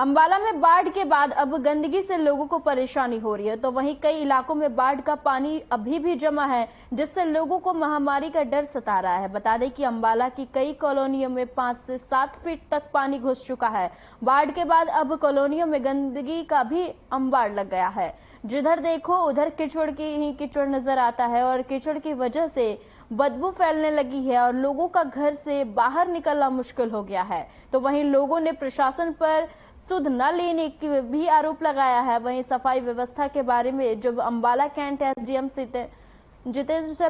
अंबाला में बाढ़ के बाद अब गंदगी से लोगों को परेशानी हो रही है, तो वहीं कई इलाकों में बाढ़ का पानी अभी भी जमा है, जिससे लोगों को महामारी का डर सता रहा है। बता दें कि अंबाला की कई कॉलोनियों में 5 से 7 फीट तक पानी घुस चुका है। बाढ़ के बाद अब कॉलोनियों में गंदगी का भी अंबार लग गया है। जिधर देखो उधर कीचड़ की ही कीचड़ नजर आता है और कीचड़ की वजह से बदबू फैलने लगी है और लोगों का घर से बाहर निकलना मुश्किल हो गया है। तो वहीं लोगों ने प्रशासन पर सुध न लेने की भी आरोप लगाया है। वहीं सफाई व्यवस्था के बारे में जब अंबाला कैंट एसडीएम जितेंद्र से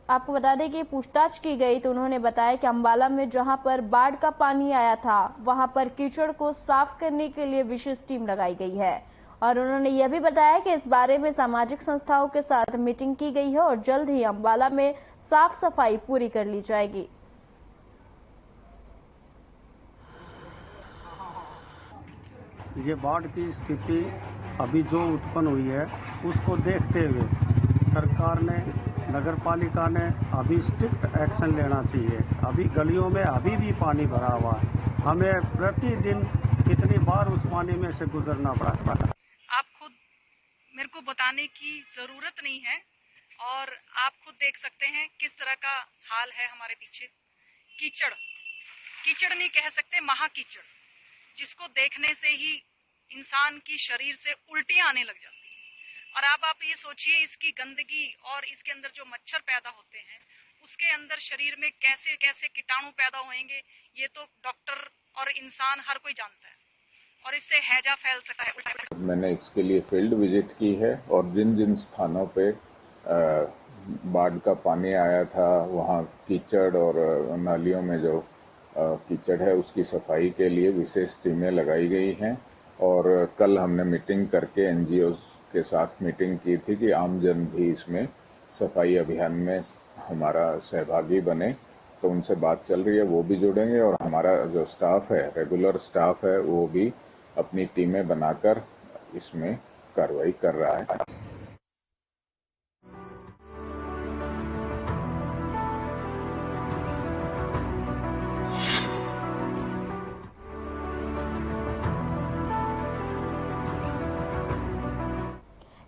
आपको बता दें कि पूछताछ की गई तो उन्होंने बताया कि अंबाला में जहां पर बाढ़ का पानी आया था वहां पर कीचड़ को साफ करने के लिए विशेष टीम लगाई गई है और उन्होंने यह भी बताया कि इस बारे में सामाजिक संस्थाओं के साथ मीटिंग की गई है और जल्द ही अंबाला में साफ सफाई पूरी कर ली जाएगी। ये बाढ़ की स्थिति अभी जो उत्पन्न हुई है उसको देखते हुए सरकार ने, नगर पालिका ने अभी स्ट्रिक्ट एक्शन लेना चाहिए। अभी गलियों में अभी भी पानी भरा हुआ है, हमें प्रतिदिन कितनी बार उस पानी में से गुजरना पड़ता है। आप खुद मेरे को बताने की जरूरत नहीं है और आप खुद देख सकते हैं किस तरह का हाल है हमारे पीछे। कीचड़ कीचड़ नहीं कह सकते, महा कीचड़, जिसको देखने से ही इंसान की शरीर से उल्टियां आने लग जाती है। और अब आप ये सोचिए, इसकी गंदगी और इसके अंदर जो मच्छर पैदा होते हैं उसके अंदर शरीर में कैसे कैसे कीटाणु पैदा होंगे, ये तो डॉक्टर और इंसान हर कोई जानता है और इससे हैजा फैल सकता है। मैंने इसके लिए फील्ड विजिट की है और जिन जिन स्थानों पे बाढ़ का पानी आया था वहाँ कीचड़ और नालियों में जो कीचड़ है उसकी सफाई के लिए विशेष टीमें लगाई गई हैं। और कल हमने मीटिंग करके एनजीओ के साथ मीटिंग की थी कि आमजन भी इसमें सफाई अभियान में हमारा सहभागी बने, तो उनसे बात चल रही है, वो भी जुड़ेंगे और हमारा जो स्टाफ है, रेगुलर स्टाफ है, वो भी अपनी टीमें बनाकर इसमें कार्रवाई कर रहा है।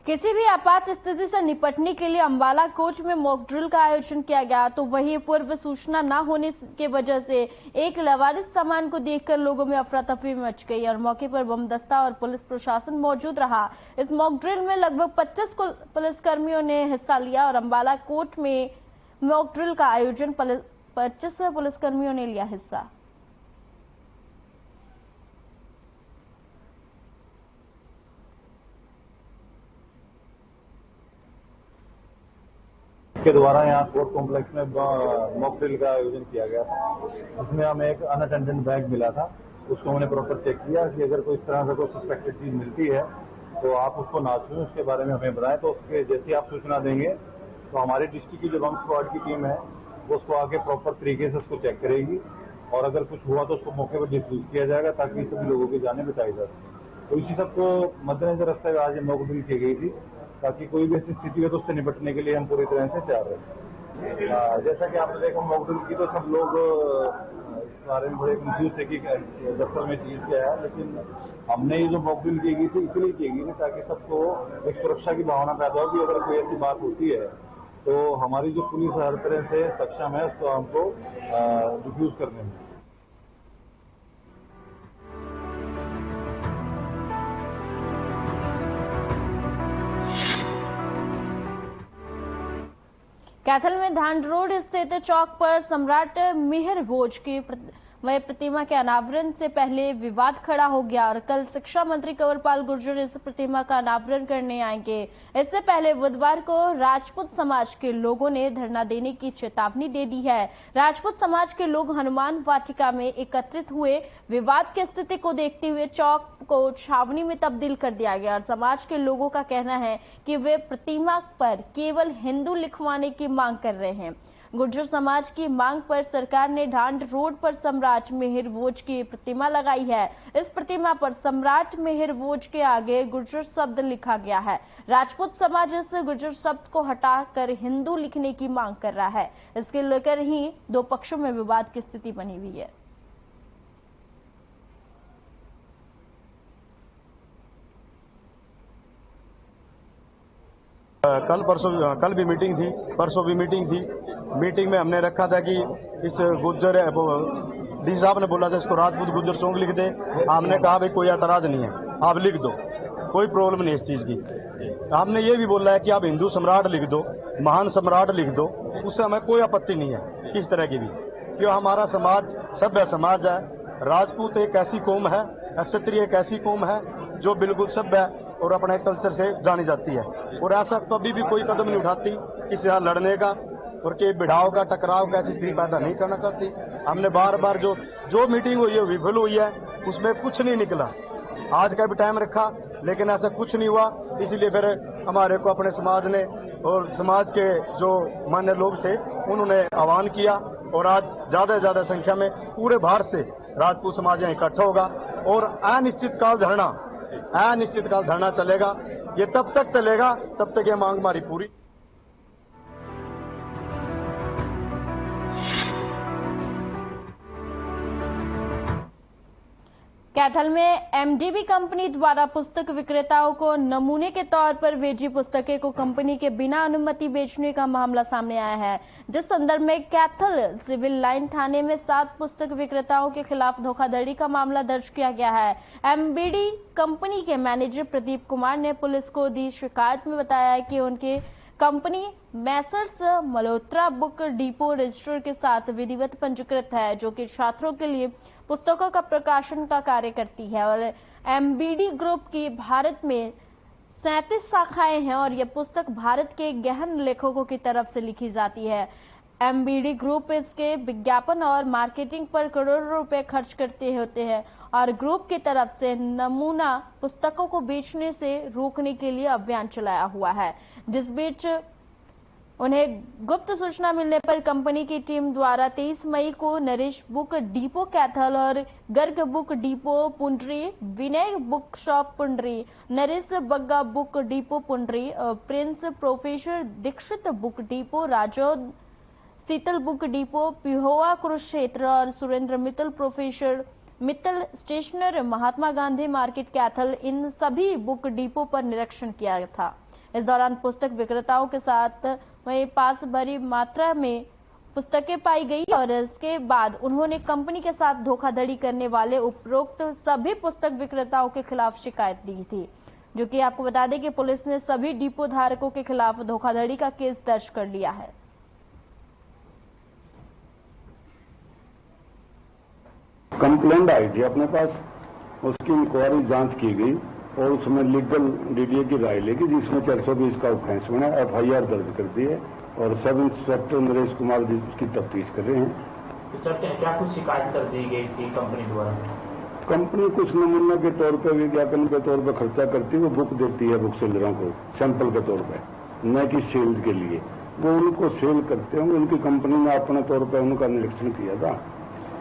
किसी भी आपात स्थिति से निपटने के लिए अंबाला कोच में मॉक ड्रिल का आयोजन किया गया, तो वहीं पूर्व सूचना न होने की वजह से एक लवारिस सामान को देखकर लोगों में अफरा तफरी मच गई और मौके पर बम दस्ता और पुलिस प्रशासन मौजूद रहा। इस मॉक ड्रिल में लगभग 25 पुलिसकर्मियों ने हिस्सा लिया और अंबाला कोच में मॉक ड्रिल का आयोजन 25 पुलिसकर्मियों ने लिया हिस्सा। के द्वारा यहाँ कोर्ट कॉम्प्लेक्स में मॉक ड्रिल का आयोजन किया गया था। उसमें हमें एक अनअटेंडेड बैग मिला था, उसको हमने प्रॉपर चेक किया कि अगर कोई इस तरह से कोई सस्पेक्टेड चीज मिलती है तो आप उसको ना छूएं, उसके बारे में हमें बताएं। तो उसके जैसे आप सूचना देंगे तो हमारी डिस्ट्रिक्ट की जो बम स्क्वाड की टीम है वो उसको आगे प्रॉपर तरीके से उसको चेक करेगी और अगर कुछ हुआ तो उसको मौके पर डिफ्यूज किया जाएगा ताकि सभी लोगों की जानें बचाई जा सके। तो इसी सबको मद्देनजर रखते हुए आज ये मॉक ड्रिल की गई थी ताकि कोई भी ऐसी स्थिति हो तो उससे निपटने के लिए हम पूरी तरह से तैयार रहे। जैसा कि आपने देखा मॉक ड्रिल की, तो सब लोग इस बारे में बड़े कंफ्यूज थे कि दरअसल में चीज क्या है, लेकिन हमने ये जो मॉक ड्रिल की गई थी इसलिए की गई थी ताकि सबको एक सुरक्षा की भावना पैदा हो कि अगर कोई ऐसी बात होती है तो हमारी जो पुलिस हर तरह से सक्षम है उसको हमको डिफ्यूज करने में। कैथल में धांड रोड स्थित चौक पर सम्राट मिहिर भोज की प्रतिमा के अनावरण से पहले विवाद खड़ा हो गया और कल शिक्षा मंत्री कंवरपाल गुर्जर इस प्रतिमा का अनावरण करने आएंगे। इससे पहले बुधवार को राजपूत समाज के लोगों ने धरना देने की चेतावनी दे दी है। राजपूत समाज के लोग हनुमान वाटिका में एकत्रित हुए। विवाद की स्थिति को देखते हुए चौक को छावनी में तब्दील कर दिया गया और समाज के लोगों का कहना है कि वे प्रतिमा पर केवल हिंदू लिखवाने की मांग कर रहे हैं। गुर्जर समाज की मांग पर सरकार ने ढांड रोड पर सम्राट मिहिर भोज की प्रतिमा लगाई है। इस प्रतिमा पर सम्राट मिहिर भोज के आगे गुर्जर शब्द लिखा गया है। राजपूत समाज इस गुर्जर शब्द को हटाकर हिंदू लिखने की मांग कर रहा है। इसके लेकर ही दो पक्षों में विवाद की स्थिति बनी हुई है। कल भी मीटिंग थी, परसों भी मीटिंग थी। मीटिंग में हमने रखा था कि इस गुज्जर डी साहब ने बोला था इसको राजपूत गुज्जर सॉन्ग लिख दे। हमने कहा भाई कोई एतराज नहीं है, आप लिख दो, कोई प्रॉब्लम नहीं इस चीज की। हमने ये भी बोला है कि आप हिंदू सम्राट लिख दो, महान सम्राट लिख दो, उससे हमें कोई आपत्ति नहीं है किस तरह की भी, क्यों हमारा समाज सभ्य समाज है। राजपूत एक ऐसी कौम है, क्षत्रिय एक ऐसी कौम है जो बिल्कुल सभ्य और अपने कल्चर से जानी जाती है, और ऐसा कभी भी कोई कदम नहीं उठाती किसी यहाँ लड़ने का और के भिड़ाव का, टकराव का ऐसी स्थिति पैदा नहीं करना चाहती। हमने बार बार जो मीटिंग हुई है विफल हुई है, उसमें कुछ नहीं निकला। आज का भी टाइम रखा लेकिन ऐसा कुछ नहीं हुआ, इसलिए फिर हमारे को अपने समाज ने और समाज के जो मान्य लोग थे उन्होंने आह्वान किया, और आज ज्यादा से ज्यादा संख्या में पूरे भारत से राजपूत समाज यहाँ इकट्ठा होगा और अनिश्चितकाल धरना चलेगा। ये तब तक चलेगा तब तक ये मांग हमारी पूरी। कैथल में एमडीबी कंपनी द्वारा पुस्तक विक्रेताओं को नमूने के तौर पर भेजी पुस्तकें को कंपनी के बिना अनुमति बेचने का मामला सामने आया है, जिस संदर्भ में कैथल सिविल लाइन थाने में 7 पुस्तक विक्रेताओं के खिलाफ धोखाधड़ी का मामला दर्ज किया गया है। एमबीडी कंपनी के मैनेजर प्रदीप कुमार ने पुलिस को दी शिकायत में बताया कि उनकी company Messrs Malhotra book depot register के साथ विधिवत पंजीकृत है, जो कि छात्रों के लिए पुस्तकों का प्रकाशन का कार्य करती है, और एमबीडी ग्रुप की भारत में 37 शाखाएं हैं और यह पुस्तक भारत के गहन लेखकों की तरफ से लिखी जाती है। एमबीडी ग्रुप इसके विज्ञापन और मार्केटिंग पर करोड़ों रुपए खर्च करते होते हैं और ग्रुप की तरफ से नमूना पुस्तकों को बेचने से रोकने के लिए अभियान चलाया हुआ है, जिस बीच उन्हें गुप्त सूचना मिलने पर कंपनी की टीम द्वारा 23 मई को नरेश बुक डिपो कैथल और Garg book depot Pundri, Vinay book shop Pundri, Naresh Bagga book depot Pundri, prince professor Dikshit book depot Rajaund, Sheetal book depot Pehowa Kurukshetra और Surender Mittal professor Mittal stationer Mahatma Gandhi market Kaithal, इन सभी बुक डिपो पर निरीक्षण किया था। इस दौरान पुस्तक विक्रेताओं के साथ वहीं पास भरी मात्रा में पुस्तकें पाई गई और इसके बाद उन्होंने कंपनी के साथ धोखाधड़ी करने वाले उपरोक्त सभी पुस्तक विक्रेताओं के खिलाफ शिकायत दी थी, जो कि आपको बता दें कि पुलिस ने सभी डिपो धारकों के खिलाफ धोखाधड़ी का केस दर्ज कर लिया है। कंप्लेंट आई थी अपने पास, उसकी इंक्वायरी जांच की गई और उसमें लीगल डीडीए की राय लेगी, जिसमें 420 का ऑफेंस बना, एफआईआर दर्ज कर दी है और सब इंस्पेक्टर नरेश कुमार जी उसकी तफ्तीश कर रहे हैं। तो सर क्या कुछ शिकायत सर दी गई थी कंपनी द्वारा? कंपनी कुछ नमूना के तौर पर विज्ञापन के तौर पर खर्चा करती है, वो बुक देती है बुक सेलरों को सैंपल के तौर पर, न कि सेल के लिए। वो उनको सेल करते होंगे, उनकी कंपनी ने अपने तौर पर उनका निरीक्षण किया था।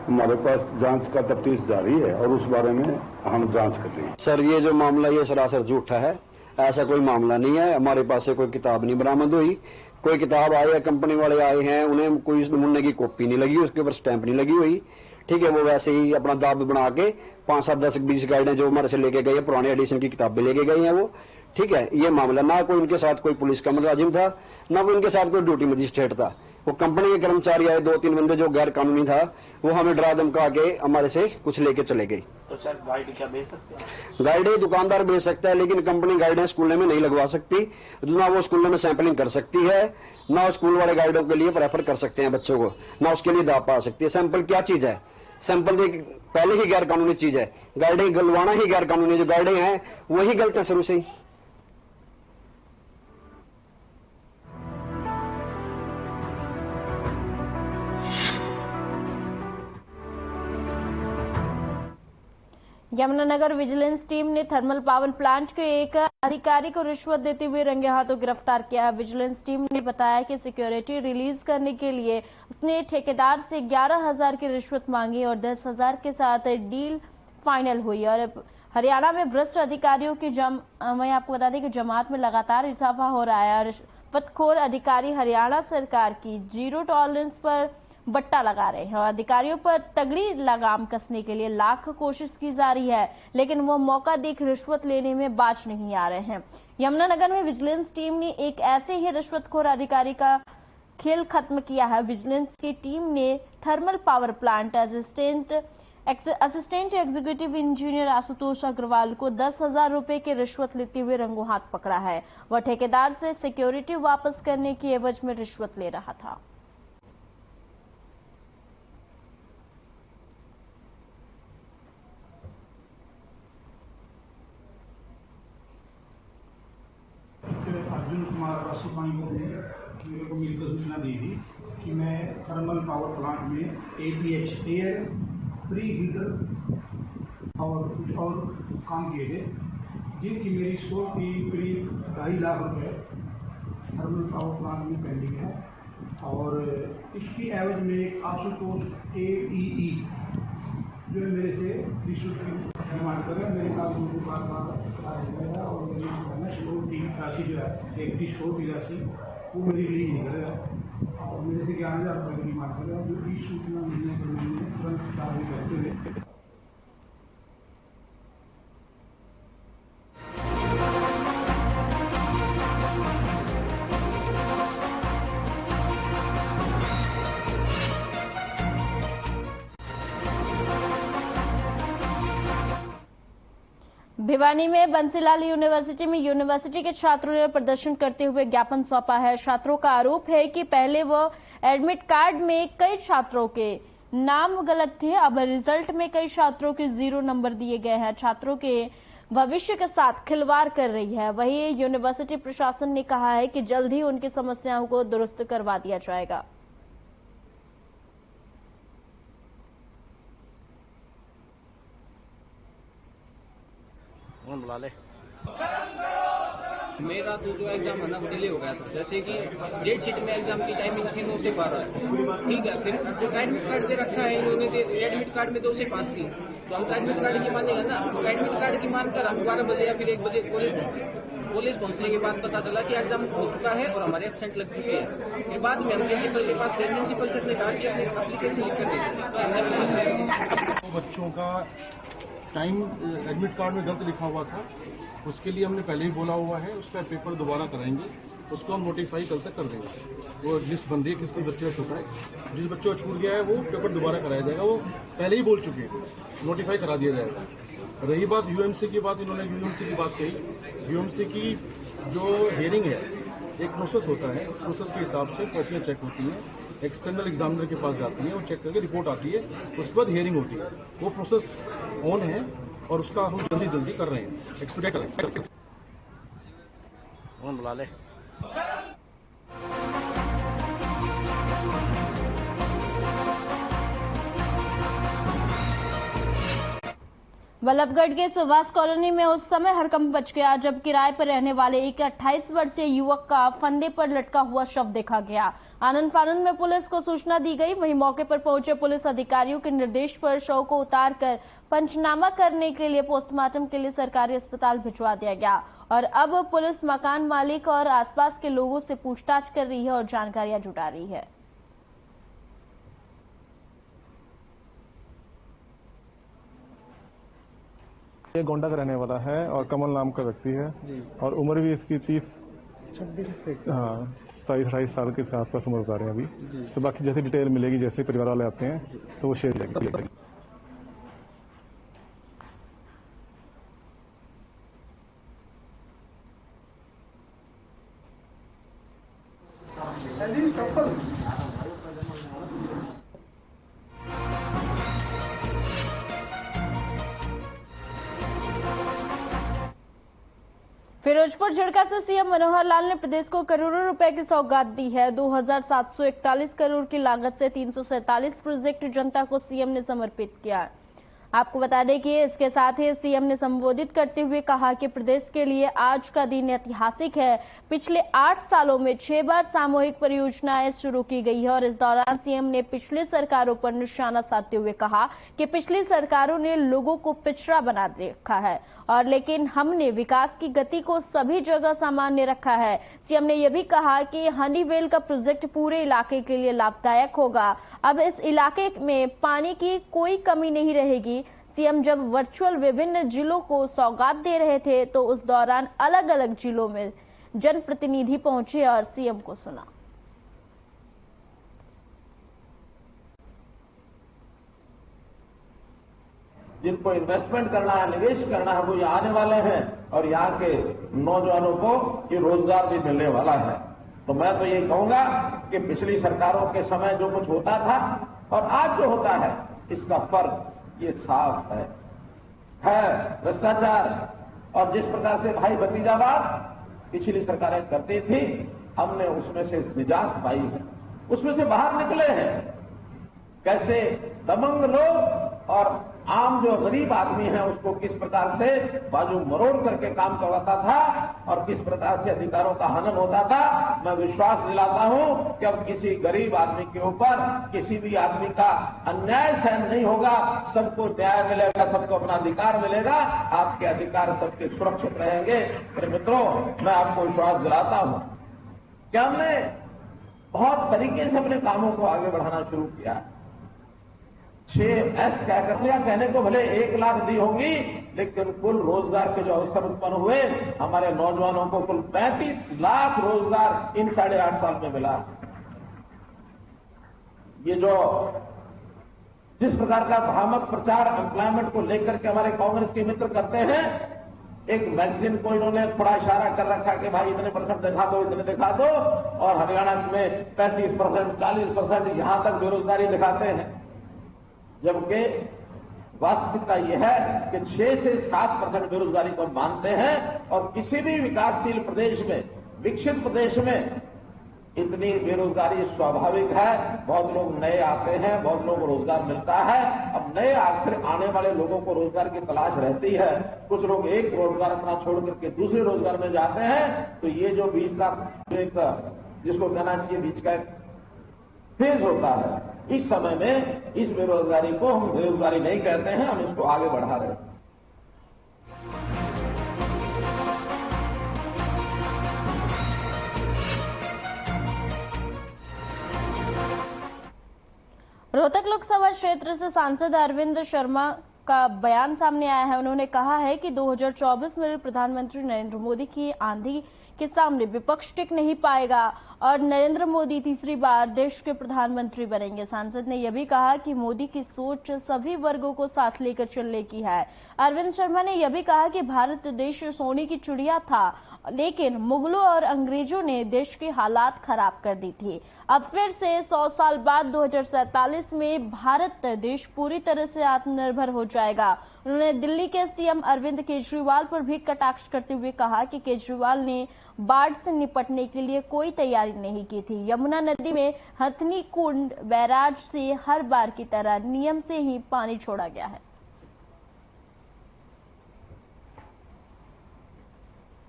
हमारे पास जांच का तफ्तीश जारी है और उस बारे में हम जांच कर रहे हैं। सर ये जो मामला ये सरासर झूठा है, ऐसा कोई मामला नहीं है। हमारे पास से कोई किताब नहीं बरामद हुई, कोई किताब आई है, कंपनी वाले आए हैं, उन्हें कोई नमूने की कॉपी नहीं लगी, उसके ऊपर स्टैंप नहीं लगी हुई, ठीक है। वो वैसे ही अपना दाब बना के 5, 7, 10, 20 गाइडें जो हमारे से लेके गए हैं, पुराने एडिशन की किताबें लेके गए हैं वो, ठीक है। ये मामला ना कोई उनके साथ कोई पुलिस का मुलाजिम था, ना कोई उनके साथ कोई ड्यूटी मजिस्ट्रेट था। वो कंपनी के कर्मचारी आए, 2-3 बंदे जो गैर कानूनी था, वो हमें डरा धमका के हमारे से कुछ लेके चले गए। तो सर गाइड क्या बेच सकते हैं? गाइडें दुकानदार बेच सकता है, लेकिन कंपनी गाइडें स्कूल में नहीं लगवा सकती, ना वो स्कूल में सैंपलिंग कर सकती है, ना स्कूल वाले गाइडों के लिए प्रेफर कर सकते हैं बच्चों को, ना उसके लिए दाव पा सकती है। सैंपल क्या चीज है? सैंपल एक पहले ही गैर कानूनी चीज है, गाइडें गलवाना ही गैर कानूनी, जो गाइडें हैं वही गलत है शुरू से ही। यमुनानगर विजिलेंस टीम ने थर्मल पावर प्लांट के एक अधिकारी को रिश्वत देते हुए रंगे हाथों गिरफ्तार किया है। विजिलेंस टीम ने बताया कि सिक्योरिटी रिलीज करने के लिए उसने ठेकेदार से 11,000 की रिश्वत मांगी और 10,000 के साथ डील फाइनल हुई। और हरियाणा में भ्रष्ट अधिकारियों की मैं आपको बता दें कि जमात में लगातार इजाफा हो रहा है और रिश्वतखोर अधिकारी हरियाणा सरकार की जीरो टॉलरेंस पर बट्टा लगा रहे हैं और अधिकारियों पर तगड़ी लगाम कसने के लिए लाख कोशिश की जा रही है, लेकिन वो मौका देख रिश्वत लेने में बाज नहीं आ रहे हैं। यमुनानगर में विजिलेंस टीम ने एक ऐसे ही रिश्वतखोर अधिकारी का खेल खत्म किया है। विजिलेंस की टीम ने thermal power plant assistant executive engineer Ashutosh Agrawal को 10,000 रुपए की रिश्वत लेते हुए रंगों हाथ पकड़ा है। वह ठेकेदार से सिक्योरिटी वापस करने की एवज में रिश्वत ले रहा था। अर्जुन कुमार राष्ट्रपाणी ने मेरे को मिलकर सूचना दी थी कि मैं थर्मल पावर प्लांट में APH एयर प्री हीटर और कुछ और काम किए थे, जिनकी मेरी स्टोर की करीब 2.5 लाख रुपए थर्मल पावर प्लांट में पेंडिंग है। और इसकी एवज में एक आशुतोष AEE जो मेरे से रिश्वत की डिमांड कर रहे हैं। मेरे पास उनके बार बार और मेरी स्टोर की राशि जो है एक स्टोर की राशि वो मेरी रिलीज नहीं कर रहा है और मेरे से 11,000 रुपये की डिमांड कर रहा है। जो इस सूचना मिलने पर मैंने तुरंत कार्रवाई करते हुए भिवानी में बंसीलाल यूनिवर्सिटी में यूनिवर्सिटी के छात्रों ने प्रदर्शन करते हुए ज्ञापन सौंपा है। छात्रों का आरोप है कि पहले वह एडमिट कार्ड में कई छात्रों के नाम गलत थे, अब रिजल्ट में कई छात्रों के 0 नंबर दिए गए हैं। छात्रों के भविष्य के साथ खिलवाड़ कर रही है। वहीं यूनिवर्सिटी प्रशासन ने कहा है कि जल्द ही उनकी समस्याओं को दुरुस्त करवा दिया जाएगा। बुला ले। मेरा तो जो एग्जाम है ना डिले हो गया था, जैसे कि डेट शीट में एग्जाम की टाइमिंग थी 9 से 12, ठीक है। फिर जो एडमिट कार्ड दे रखा है इन्होंने, एडमिट कार्ड में 2 से 5 थी, तो हम एडमिट कार्ड की मानेगा ना। एडमिट कार्ड की मानकर हम 12 बजे या फिर 1 बजे कॉलेज पहुंचे। कॉलेज पहुंचने के बाद पता चला कि एग्जाम हो चुका है और हमारे एब्सेंट लग चुके हैं। फिर बाद में हम प्रिंसिपल के पास गए, प्रिंसिपल सर ने कहा कि अपनी एप्लीकेशन लिख कर दे। बच्चों का टाइम एडमिट कार्ड में गलत लिखा हुआ था, उसके लिए हमने पहले ही बोला हुआ है। उसका पेपर दोबारा कराएंगे, उसको हम नोटिफाई कल तक कर देंगे। वो लिस्ट बन रही है किसके बच्चे का छूटा है। जिस बच्चे का छूट गया है वो पेपर दोबारा कराया जाएगा, वो पहले ही बोल चुके हैं, नोटिफाई करा दिया जाएगा। रही बात यूएमसी की बात, इन्होंने यूएमसी की बात कही। यूएमसी की जो हियरिंग है एक प्रोसेस होता है, उस प्रोसेस के हिसाब से कॉपियाँ चेक होती हैं, एक्सटर्नल एग्जामिनर के पास जाती हैं, वो चेक करके रिपोर्ट आती है, उसके बाद हियरिंग होती है। वो प्रोसेस ऑन है और उसका हम जल्दी कर रहे हैं, एक्सपीडिएट कर रहे हैं। बुला ले। बल्लभगढ़ के सुभाष कॉलोनी में उस समय हड़कंप मच गया जब किराए पर रहने वाले एक 28 वर्षीय युवक का फंदे पर लटका हुआ शव देखा गया। आनंद फानंद में पुलिस को सूचना दी गई। वहीं मौके पर पहुंचे पुलिस अधिकारियों के निर्देश पर शव को उतारकर पंचनामा करने के लिए पोस्टमार्टम के लिए सरकारी अस्पताल भिजवा दिया गया और अब पुलिस मकान मालिक और आसपास के लोगों से पूछताछ कर रही है और जानकारियां जुटा रही है। ये गोंडा का रहने वाला है और कमल नाम का व्यक्ति है और उम्र भी इसकी 27-28 साल के आसपास उम्र बता रहे हैं अभी। तो बाकी जैसे डिटेल मिलेगी, जैसे परिवार वाले आते हैं तो वो शेयर करेंगे। फिरोजपुर झड़का से सीएम मनोहर लाल ने प्रदेश को करोड़ों रुपए की सौगात दी है। 2,741 करोड़ की लागत से 347 प्रोजेक्ट जनता को सीएम ने समर्पित किया। आपको बता दें कि इसके साथ ही सीएम ने संबोधित करते हुए कहा कि प्रदेश के लिए आज का दिन ऐतिहासिक है। पिछले 8 सालों में 6 बार सामूहिक परियोजनाएं शुरू की गई है और इस दौरान सीएम ने पिछली सरकारों पर निशाना साधते हुए कहा कि पिछली सरकारों ने लोगों को पिछड़ा बना रखा है और लेकिन हमने विकास की गति को सभी जगह सामान्य रखा है। सीएम ने यह भी कहा कि हनीवेल का प्रोजेक्ट पूरे इलाके के लिए लाभदायक होगा। अब इस इलाके में पानी की कोई कमी नहीं रहेगी। सीएम जब वर्चुअल विभिन्न जिलों को सौगात दे रहे थे तो उस दौरान अलग अलग जिलों में जनप्रतिनिधि पहुंचे और सीएम को सुना। जिनको इन्वेस्टमेंट करना है, निवेश करना है, वो यहाँ आने वाले हैं और यहाँ के नौजवानों को ये रोजगार भी मिलने वाला है। तो मैं तो ये कहूंगा कि पिछली सरकारों के समय जो कुछ होता था और आज जो होता है इसका फर्क ये साफ है। भ्रष्टाचार और जिस प्रकार से भाई भतीजावाद पिछली सरकारें करती थी, हमने उसमें से निजात पाई है, उसमें से बाहर निकले हैं। कैसे दबंग लोग और आम जो गरीब आदमी है उसको किस प्रकार से बाजू मरोड़ करके काम करवाता था और किस प्रकार से अधिकारों का हनन होता था। मैं विश्वास दिलाता हूं कि अब किसी गरीब आदमी के ऊपर किसी भी आदमी का अन्याय सहन नहीं होगा। सबको न्याय मिलेगा, सबको अपना अधिकार मिलेगा, आपके अधिकार सबके सुरक्षित रहेंगे। मेरे मित्रों, मैं आपको विश्वास दिलाता हूं कि हमने बहुत तरीके से अपने कामों को आगे बढ़ाना शुरू किया। 6S क्या कर लिया, कहने को भले 1 लाख दी होंगी, लेकिन कुल रोजगार के जो अवसर उत्पन्न हुए हमारे नौजवानों को कुल 35 लाख रोजगार इन 8.5 साल में मिला। ये जो जिस प्रकार का भ्रामक प्रचार एम्प्लॉयमेंट को लेकर के हमारे कांग्रेस के मित्र करते हैं, एक मैगजीन को इन्होंने थोड़ा इशारा कर रखा कि भाई इतने % दिखा दो, इतने दिखा दो, और हरियाणा में 35%, 40% यहां तक बेरोजगारी दिखाते हैं। जबकि वास्तविकता यह है कि 6 से 7% बेरोजगारी को मानते हैं और किसी भी विकासशील प्रदेश में, विकसित प्रदेश में इतनी बेरोजगारी स्वाभाविक है। बहुत लोग नए आते हैं, बहुत लोगों को रोजगार मिलता है। अब नए आखिर आने वाले लोगों को रोजगार की तलाश रहती है। कुछ लोग एक रोजगार अपना छोड़ करके दूसरे रोजगार में जाते हैं। तो ये जो बीच का एक जिसको कहना चाहिए बीच का एक फेज होता है, इस समय में इस बेरोजगारी को हम बेरोजगारी नहीं कहते हैं, हम इसको आगे बढ़ा रहे हैं। रोहतक लोकसभा क्षेत्र से सांसद अरविंद शर्मा का बयान सामने आया है। उन्होंने कहा है कि 2024 में प्रधानमंत्री नरेंद्र मोदी की आंधी के सामने विपक्ष टिक नहीं पाएगा और नरेंद्र मोदी तीसरी बार देश के प्रधानमंत्री बनेंगे। सांसद ने यह भी कहा कि मोदी की सोच सभी वर्गों को साथ लेकर चलने की है। अरविंद शर्मा ने यह भी कहा कि भारत देश सोने की चिड़िया था, लेकिन मुगलों और अंग्रेजों ने देश के हालात खराब कर दी थी। अब फिर से 100 साल बाद 2047 में भारत देश पूरी तरह से आत्मनिर्भर हो जाएगा। उन्होंने दिल्ली के सीएम अरविंद केजरीवाल पर भी कटाक्ष करते हुए कहा कि केजरीवाल ने बाढ़ से निपटने के लिए कोई तैयारी नहीं की थी। यमुना नदी में हथनी कुंड बैराज से हर बार की तरह नियम से ही पानी छोड़ा गया है।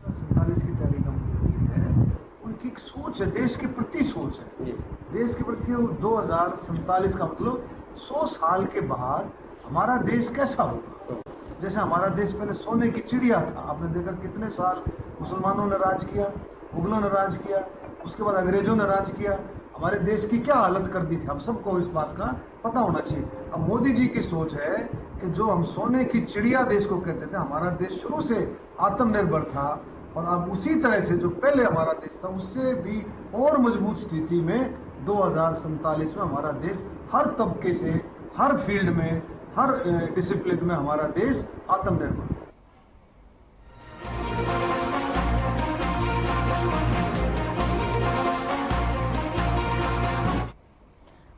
की तैयारी कंप्लीट है, उनकी एक सोच है, देश के प्रति सोच है। देश के प्रति 2047 का मतलब 100 साल के बाद हमारा देश कैसा होगा। जैसे हमारा देश पहले सोने की चिड़िया था, आपने देखा कितने साल मुसलमानों ने राज किया, मुगलों ने राज किया, उसके बाद अंग्रेजों ने राज किया, हमारे देश की क्या हालत कर दी थी। हम सबको इस बात का पता होना चाहिए। अब मोदी जी की सोच है कि जो हम सोने की चिड़िया देश को कहते थे, हमारा देश शुरू से आत्मनिर्भर था और अब उसी तरह से जो पहले हमारा देश था उससे भी और मजबूत स्थिति में 2047 में हमारा देश हर तबके से, हर फील्ड में, हर डिसिप्लिन में हमारा देश आत्मनिर्भर।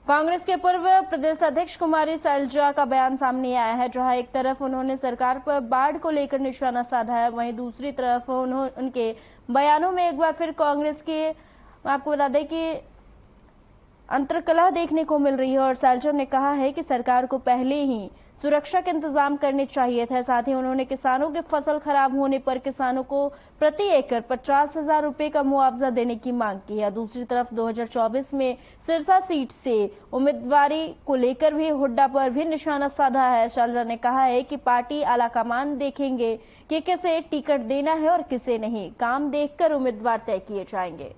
कांग्रेस के पूर्व प्रदेश अध्यक्ष कुमारी सैलजा का बयान सामने आया है, जहां एक तरफ उन्होंने सरकार पर बाढ़ को लेकर निशाना साधा है, वहीं दूसरी तरफ उनके बयानों में एक बार फिर कांग्रेस के आपको बता दें कि अंतर्कलह देखने को मिल रही है। और सैलजा ने कहा है कि सरकार को पहले ही सुरक्षा के इंतजाम करने चाहिए थे। साथ ही उन्होंने किसानों की फसल खराब होने पर किसानों को प्रति एकड़ 50,000 रुपए का मुआवजा देने की मांग की है। दूसरी तरफ 2024 में सिरसा सीट से उम्मीदवारी को लेकर भी हुड्डा पर भी निशाना साधा है। शालरा ने कहा है कि पार्टी आलाकमान देखेंगे कि किसे टिकट देना है और किसे नहीं। काम देखकर उम्मीदवार तय किए जाएंगे।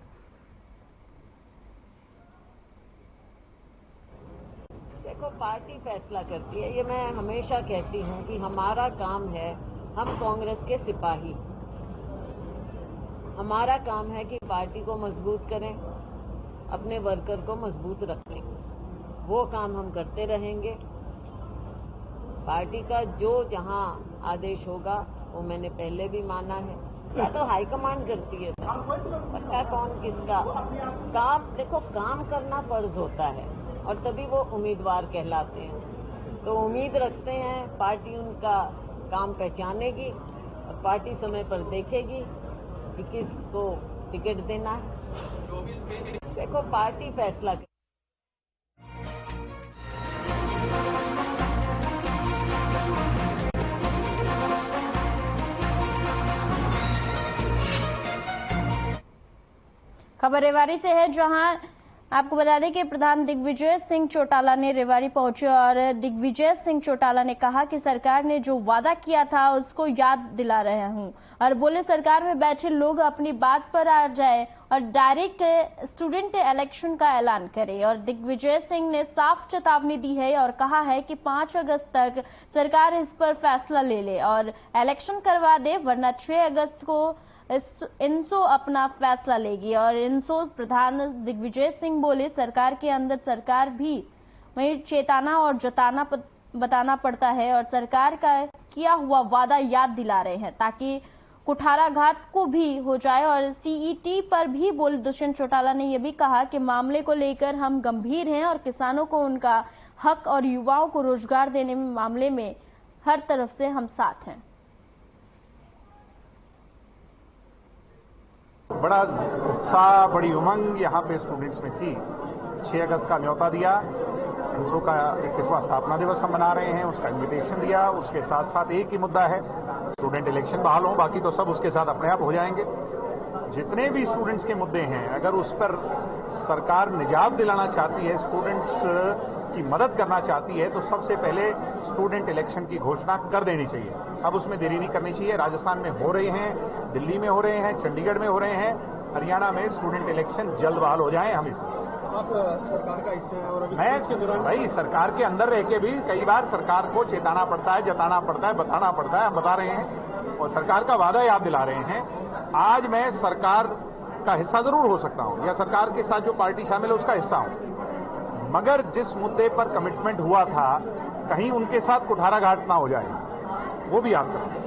देखो, पार्टी फैसला करती है। ये मैं हमेशा कहती हूं कि हमारा काम है, हम कांग्रेस के सिपाही, हमारा काम है कि पार्टी को मजबूत करें, अपने वर्कर को मजबूत रखें। वो काम हम करते रहेंगे। पार्टी का जो जहां आदेश होगा वो मैंने पहले भी माना है। या तो हाईकमांड करती है, पक्का कौन किसका काम। देखो, काम करना फर्ज होता है और तभी वो उम्मीदवार कहलाते हैं। तो उम्मीद रखते हैं पार्टी उनका काम पहचानेगी और पार्टी समय पर देखेगी कि किसको टिकट देना है। देखो, पार्टी फैसला कर। खबर रेवाड़ी से है, जहां आपको बता दें कि प्रधान दिग्विजय सिंह चौटाला ने रेवाड़ी पहुंचे और दिग्विजय सिंह चौटाला ने कहा कि सरकार ने जो वादा किया था उसको याद दिला रहे हूं और बोले सरकार में बैठे लोग अपनी बात पर आ जाए और डायरेक्ट स्टूडेंट इलेक्शन का ऐलान करें। और दिग्विजय सिंह ने साफ चेतावनी दी है और कहा है कि 5 अगस्त तक सरकार इस पर फैसला ले ले और इलेक्शन करवा दे, वरना 6 अगस्त को इनसो अपना फैसला लेगी। और इनसो प्रधान दिग्विजय सिंह बोले सरकार के अंदर सरकार भी वहीं चेताना और जताना बताना पड़ता है और सरकार का किया हुआ वादा याद दिला रहे हैं ताकि कुठाराघात को भी हो जाए। और सीईटी पर भी बोले दुष्यंत चौटाला ने यह भी कहा कि मामले को लेकर हम गंभीर हैं और किसानों को उनका हक और युवाओं को रोजगार देने में मामले में हर तरफ से हम साथ हैं। बड़ा उत्साह, बड़ी उमंग यहाँ पे स्टूडेंट्स में थी। 6 अगस्त का न्योता दिया, इंसो का 21वां स्थापना दिवस हम मना रहे हैं, उसका इन्विटेशन दिया। उसके साथ साथ एक ही मुद्दा है, स्टूडेंट इलेक्शन बहाल हो, बाकी तो सब उसके साथ अपने आप हो जाएंगे। जितने भी स्टूडेंट्स के मुद्दे हैं, अगर उस पर सरकार निजात दिलाना चाहती है, स्टूडेंट्स की मदद करना चाहती है, तो सबसे पहले स्टूडेंट इलेक्शन की घोषणा कर देनी चाहिए। अब उसमें देरी नहीं करनी चाहिए। राजस्थान में हो रहे हैं, दिल्ली में हो रहे हैं, चंडीगढ़ में हो रहे हैं, हरियाणा में स्टूडेंट इलेक्शन जल्द बहाल हो जाएं। हम सरकार का इससे और मैं भाई सरकार के अंदर रह के भी कई बार सरकार को चेताना पड़ता है, जताना पड़ता है, बताना पड़ता है। हम बता रहे हैं और सरकार का वादा याद दिला रहे हैं। आज मैं सरकार का हिस्सा जरूर हो सकता हूं या सरकार के साथ जो पार्टी शामिल है उसका हिस्सा हूं, मगर जिस मुद्दे पर कमिटमेंट हुआ था कहीं उनके साथ कुठाराघात ना हो जाए, वो भी याद करें।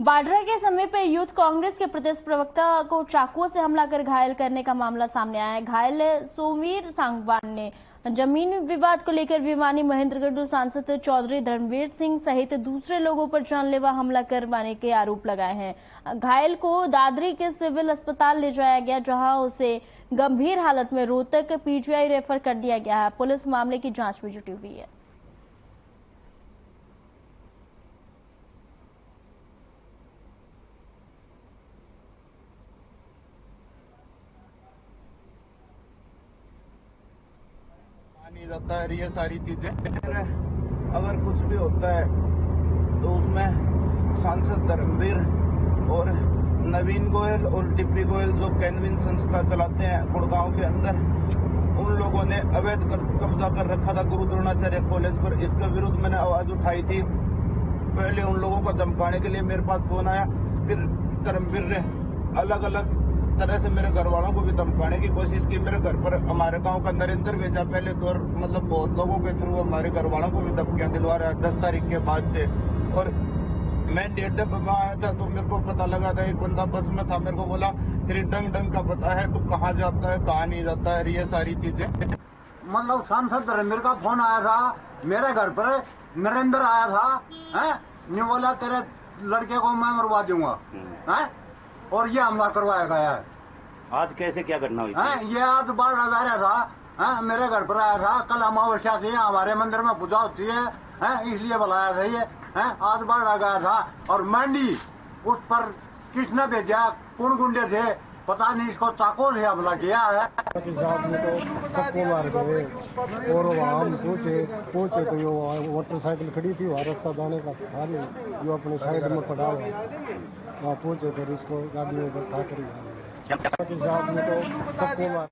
बाड्रा के समीप यूथ कांग्रेस के प्रदेश प्रवक्ता को चाकुओं से हमला कर घायल करने का मामला सामने आया है। घायल सोमवीर सांगवान ने जमीन विवाद को लेकर भिवानी महेंद्रगढ़ सांसद चौधरी धर्मवीर सिंह सहित दूसरे लोगों पर जानलेवा हमला करवाने के आरोप लगाए हैं। घायल को दादरी के सिविल अस्पताल ले जाया गया, जहां उसे गंभीर हालत में रोहतक पीजीआई रेफर कर दिया गया है। पुलिस मामले की जांच में जुटी हुई है। नहीं जाता है ये सारी चीजें। अगर कुछ भी होता है तो उसमें सांसद धर्मवीर और नवीन गोयल और डिप्टी गोयल जो कैनविन संस्था चलाते हैं गुड़गांव के अंदर, उन लोगों ने अवैध कब्जा कर रखा था गुरु द्रोणाचार्य कॉलेज पर। इसके विरुद्ध मैंने आवाज उठाई थी। पहले उन लोगों को धमकाने के लिए मेरे पास फोन आया, फिर धर्मवीर ने अलग अलग तरह से मेरे घर वालों को भी धमकाने की कोशिश की। मेरे घर पर हमारे गांव का नरेंद्र भेजा पहले तो, और मतलब बहुत लोगों के थ्रू हमारे घर वालों को भी धमकियां दिलवा रहा है 10 तारीख के बाद से। और मैं 1.5 डब्बा आया था तो मेरे को पता लगा था, एक बंदा बस में था, मेरे को बोला तेरी डंग डंग का पता है, तू कहाँ जाता है कहाँ नहीं जाता है, ये सारी चीजें। मतलब सांसद धर्मवीर का फोन आया था मेरे घर पर, नरेंद्र आया था, है नहीं बोला तेरे लड़के को मैं मरवा दूंगा हैं? और ये हमला करवाया गया है। आज कैसे क्या घटना हुई थी? ये आज बाढ़ आ रहा था, मेरे घर पर आया था। कल अमावस्या से हमारे मंदिर में पूजा होती है, इसलिए बुलाया था ये। आज बाढ़ आ गया था और मंडी उस पर किसने भेजा, कौन गुंडे थे पता नहीं, इसको चाकू से हमला किया है। चक्कू मार गए और वहाँ हम पहुंचे तो यो मोटरसाइकिल खड़ी थी, वहाँ रास्ता जाने का था नहीं, जो अपने साइड में पड़ा हुआ। वहाँ पहुंचे फिर इसको गाड़ी में बैठा कर चक्कू मार